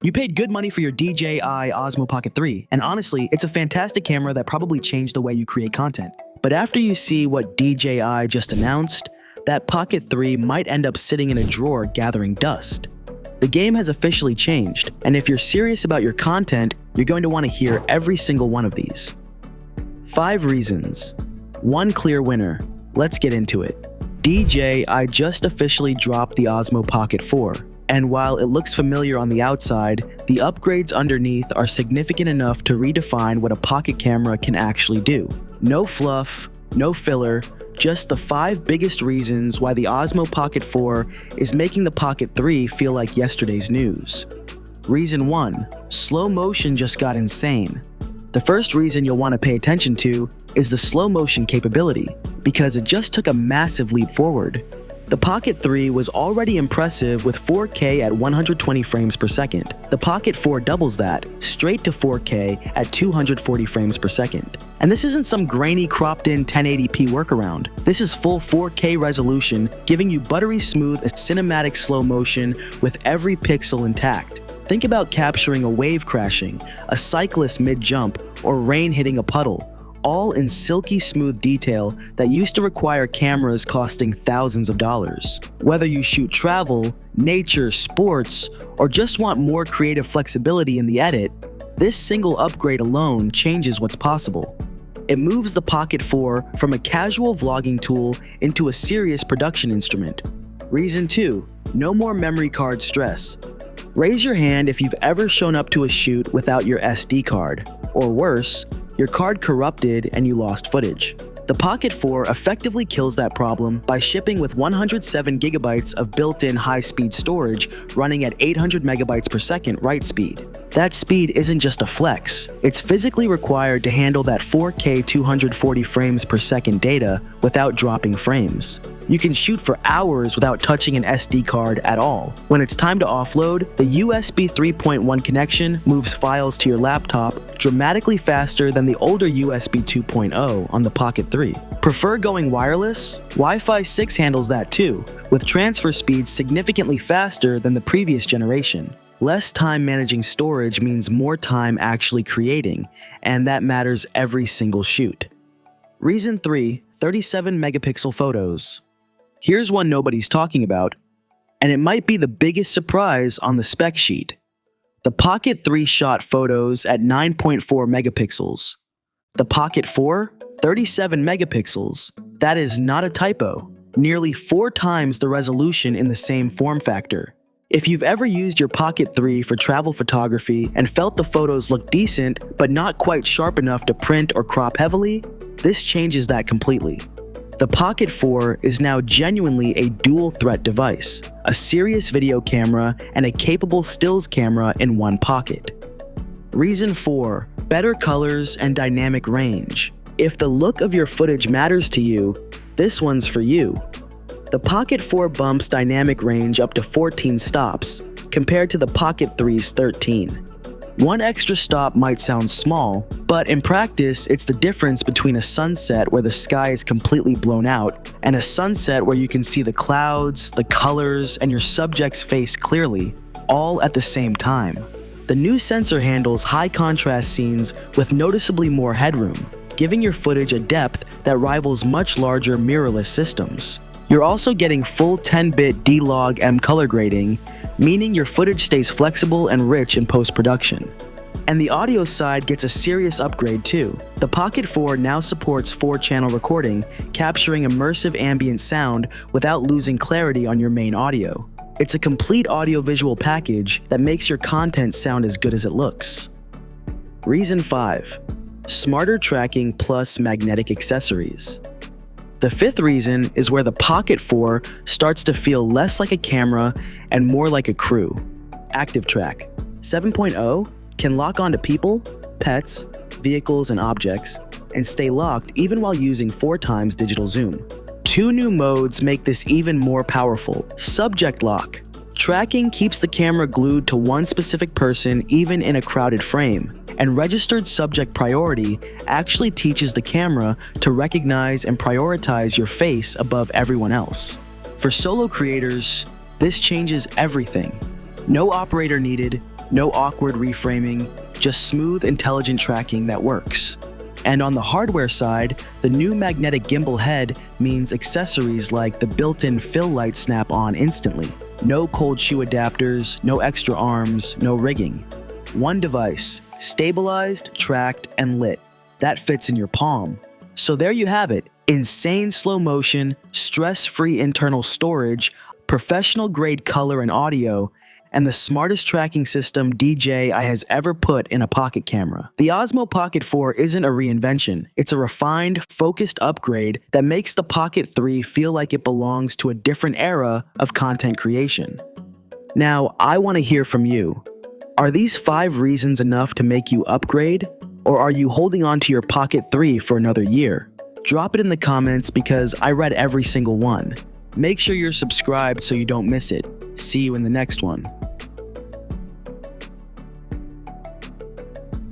You paid good money for your DJI Osmo Pocket 3, and honestly, it's a fantastic camera that probably changed the way you create content. But after you see what DJI just announced, that Pocket 3 might end up sitting in a drawer gathering dust. The game has officially changed, and if you're serious about your content, you're going to want to hear every single one of these. 5 reasons. One clear winner. Let's get into it. DJI just officially dropped the Osmo Pocket 4. And while it looks familiar on the outside, the upgrades underneath are significant enough to redefine what a pocket camera can actually do. No fluff, no filler, just the 5 biggest reasons why the Osmo Pocket 4 is making the Pocket 3 feel like yesterday's news. Reason 1. Slow motion just got insane. The first reason you'll want to pay attention to is the slow motion capability, because it just took a massive leap forward. The Pocket 3 was already impressive with 4K at 120 frames per second. The Pocket 4 doubles that, straight to 4K at 240 frames per second. And this isn't some grainy cropped-in 1080p workaround. This is full 4K resolution, giving you buttery smooth cinematic slow motion with every pixel intact. Think about capturing a wave crashing, a cyclist mid-jump, or rain hitting a puddle, all in silky smooth detail that used to require cameras costing thousands of dollars. Whether you shoot travel, nature, sports, or just want more creative flexibility in the edit, this single upgrade alone changes what's possible. It moves the Pocket 4 from a casual vlogging tool into a serious production instrument. Reason 2. No more memory card stress. Raise your hand if you've ever shown up to a shoot without your SD card, or worse, your card corrupted and you lost footage. The Pocket 4 effectively kills that problem by shipping with 107 gigabytes of built-in high-speed storage running at 800 megabytes per second write speed. That speed isn't just a flex, it's physically required to handle that 4K 240 frames per second data without dropping frames. You can shoot for hours without touching an SD card at all. When it's time to offload, the USB 3.1 connection moves files to your laptop dramatically faster than the older USB 2.0 on the Pocket 3. Prefer going wireless? Wi-Fi 6 handles that too, with transfer speeds significantly faster than the previous generation. Less time managing storage means more time actually creating, and that matters every single shoot. Reason 3. 37 megapixel photos. Here's one nobody's talking about, and it might be the biggest surprise on the spec sheet. The Pocket 3 shot photos at 9.4 megapixels. The Pocket 4, 37 megapixels. That is not a typo. Nearly 4 times the resolution in the same form factor. If you've ever used your Pocket 3 for travel photography and felt the photos look decent but not quite sharp enough to print or crop heavily, this changes that completely. The Pocket 4 is now genuinely a dual-threat device, a serious video camera and a capable stills camera in one pocket. Reason 4. Better colors and dynamic range. If the look of your footage matters to you, this one's for you. The Pocket 4 bumps dynamic range up to 14 stops, compared to the Pocket 3's 13. One extra stop might sound small, but in practice, it's the difference between a sunset where the sky is completely blown out and a sunset where you can see the clouds, the colors, and your subject's face clearly, all at the same time. The new sensor handles high contrast scenes with noticeably more headroom, giving your footage a depth that rivals much larger mirrorless systems. You're also getting full 10-bit D-Log M color grading, meaning your footage stays flexible and rich in post-production. And the audio side gets a serious upgrade too. The Pocket 4 now supports 4-channel recording, capturing immersive ambient sound without losing clarity on your main audio. It's a complete audio-visual package that makes your content sound as good as it looks. Reason 5. Smarter tracking plus magnetic accessories. The 5th reason is where the Pocket 4 starts to feel less like a camera and more like a crew. ActiveTrack 7.0 can lock onto people, pets, vehicles, and objects, and stay locked even while using 4 times digital zoom. 2 new modes make this even more powerful. Subject lock. Tracking keeps the camera glued to one specific person even in a crowded frame. And registered subject priority actually teaches the camera to recognize and prioritize your face above everyone else. For solo creators, this changes everything. No operator needed, No awkward reframing, just smooth, intelligent tracking that works. And on the hardware side, the new magnetic gimbal head means accessories like the built-in fill light snap on instantly. No cold shoe adapters, no extra arms, no rigging. One device, stabilized, tracked, and lit. That fits in your palm. So there you have it. Insane slow motion, stress-free internal storage, professional-grade color and audio, and the smartest tracking system DJI has ever put in a pocket camera. The Osmo Pocket 4 isn't a reinvention. It's a refined, focused upgrade that makes the Pocket 3 feel like it belongs to a different era of content creation. Now, I want to hear from you. Are these 5 reasons enough to make you upgrade? Or are you holding on to your Pocket 3 for another year? Drop it in the comments because I read every single one. Make sure you're subscribed so you don't miss it. See you in the next one.